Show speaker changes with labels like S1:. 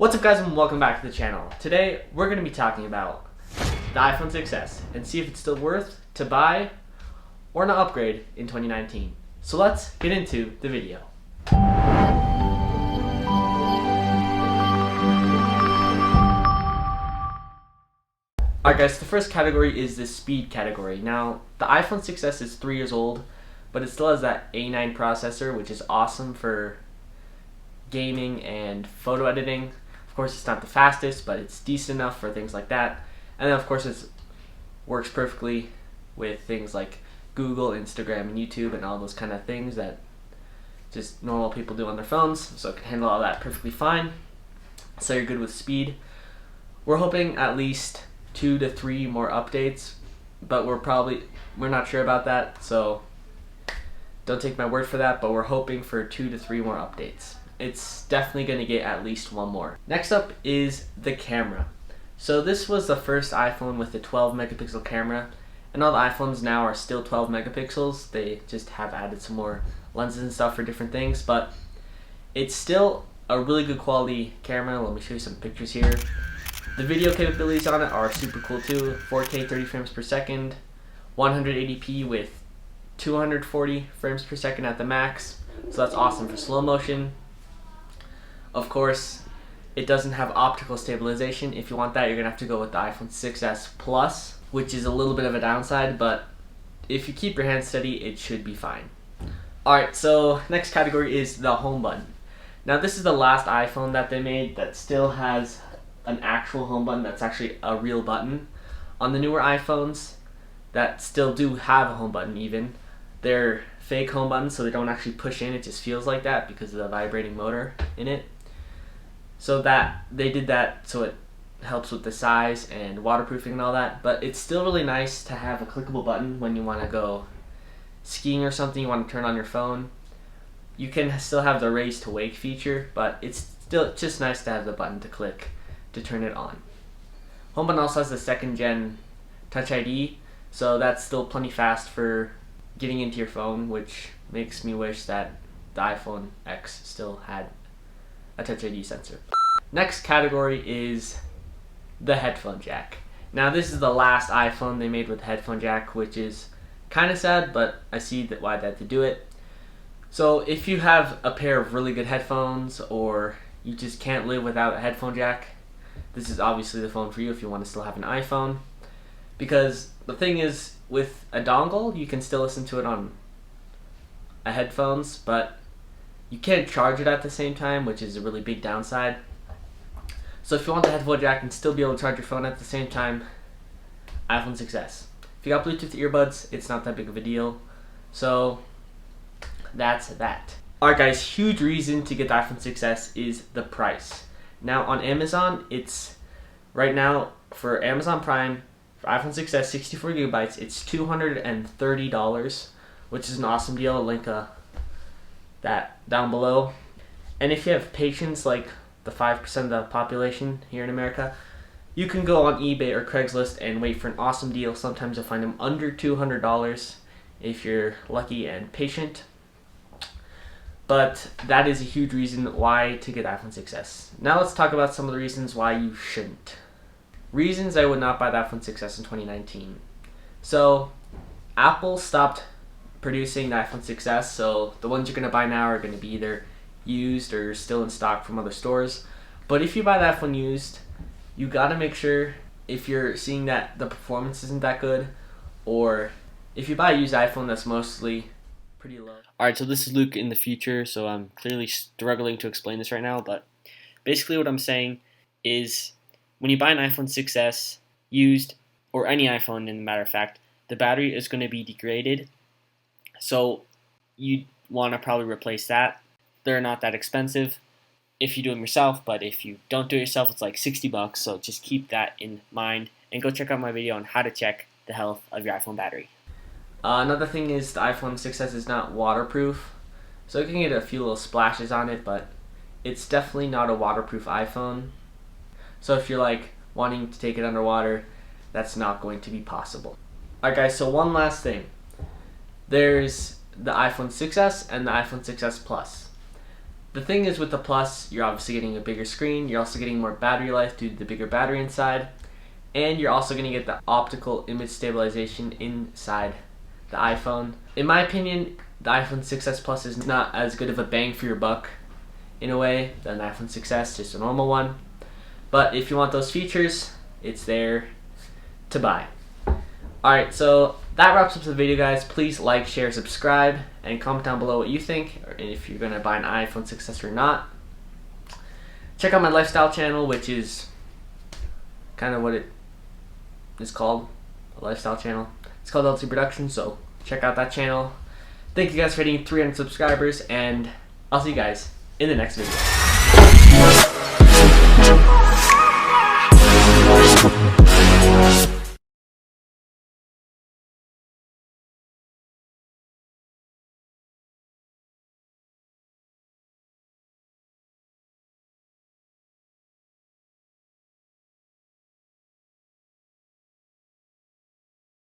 S1: What's up guys, and welcome back to the channel. Today we're going to be talking about the iPhone 6s and see if it's still worth to buy or not upgrade in 2019. So let's get into the video. Alright guys, the first category is the speed category. Now the iPhone 6s is 3 years old, but it still has that A9 processor, which is awesome for gaming and photo editing. Of course, it's not the fastest, but it's decent enough for things like that. And then of course it works perfectly with things like Google, Instagram, and YouTube, and all those kind of things that just normal people do on their phones. So it can handle all that perfectly fine. So you're good with speed. We're hoping at least 2 to 3 more updates, but we're not sure about that, so don't take my word for that, but we're hoping for 2 to 3 more updates. It's definitely going to get at least 1 more. Next up is the camera. So this was the first iPhone with a 12 megapixel camera, and all the iPhones now are still 12 megapixels. They just have added some more lenses and stuff for different things, but it's still a really good quality camera. Let me show you some pictures here. The video capabilities on it are super cool too. 4K 30 frames per second, 180p with 240 frames per second at the max. So that's awesome for slow motion. Of course, it doesn't have optical stabilization. If you want that, you're gonna have to go with the iPhone 6s Plus, which is a little bit of a downside, but if you keep your hand steady, it should be fine. Alright, so next category is the home button. Now this is the last iPhone that they made that still has an actual home button that's actually a real button. On the newer iPhones that still do have a home button even, they're fake home buttons, so they don't actually push in, it just feels like that because of the vibrating motor in it. So that they did that so it helps with the size and waterproofing and all that, but it's still really nice to have a clickable button when you want to go skiing or something, you want to turn on your phone. You can still have the raise to wake feature, but it's still just nice to have the button to click to turn it on. Home button also has the 2nd gen Touch ID, so that's still plenty fast for getting into your phone, which makes me wish that the iPhone X still had a Touch ID sensor. Next category is the headphone jack. Now this is the last iPhone they made with headphone jack, which is kind of sad, but I see why they had to do it. So if you have a pair of really good headphones, or you just can't live without a headphone jack, this is obviously the phone for you if you want to still have an iPhone. Because the thing is, with a dongle, you can still listen to it on a headphones, but you can't charge it at the same time, which is a really big downside. So if you want the headphone jack and still be able to charge your phone at the same time, iPhone 6s. If you got Bluetooth earbuds, it's not that big of a deal. So that's that. Alright guys, huge reason to get the iPhone 6s is the price. Now on Amazon, it's right now for Amazon Prime, for iPhone 6s 64 gigabytes, it's $230, which is an awesome deal. I'll link that down below. And if you have patience, like the 5% of the population here in America, you can go on eBay or Craigslist and wait for an awesome deal. Sometimes you'll find them under $200 if you're lucky and patient. But that is a huge reason why to get iPhone 6s. Now let's talk about some of the reasons why you shouldn't. Reasons I would not buy the iPhone 6s in 2019. So Apple stopped producing the iPhone 6s, so the ones you're going to buy now are going to be either used or still in stock from other stores. But if you buy the iPhone used, you got to make sure, if you're seeing that the performance isn't that good, or if you buy a used iPhone that's mostly pretty low. Alright, so this is Luke in the future, so I'm clearly struggling to explain this right now, but basically what I'm saying is when you buy an iPhone 6s used, or any iPhone in matter of fact, the battery is going to be degraded, so you want to probably replace that. They're not that expensive if you do them yourself, but if you don't do it yourself, it's like $60, so just keep that in mind, and go check out my video on how to check the health of your iPhone battery. Another thing is the iPhone 6s is not waterproof, so you can get a few little splashes on it, but it's definitely not a waterproof iPhone. So if you're like wanting to take it underwater, that's not going to be possible. Alright guys, so one last thing. There's the iPhone 6s and the iPhone 6s Plus. The thing is, with the Plus, you're obviously getting a bigger screen, you're also getting more battery life due to the bigger battery inside, and you're also going to get the optical image stabilization inside the iPhone. In my opinion, the iPhone 6s Plus is not as good of a bang for your buck in a way than the iPhone 6s, just a normal one. But if you want those features, it's there to buy. Alright, so that wraps up the video, guys. Please like, share, subscribe, and comment down below what you think, or if you're going to buy an iPhone 6s or not. Check out my lifestyle channel, which is kind of what it is called, a lifestyle channel. It's called LT Productions, so check out that channel. Thank you guys for hitting 300 subscribers, and I'll see you guys in the next video.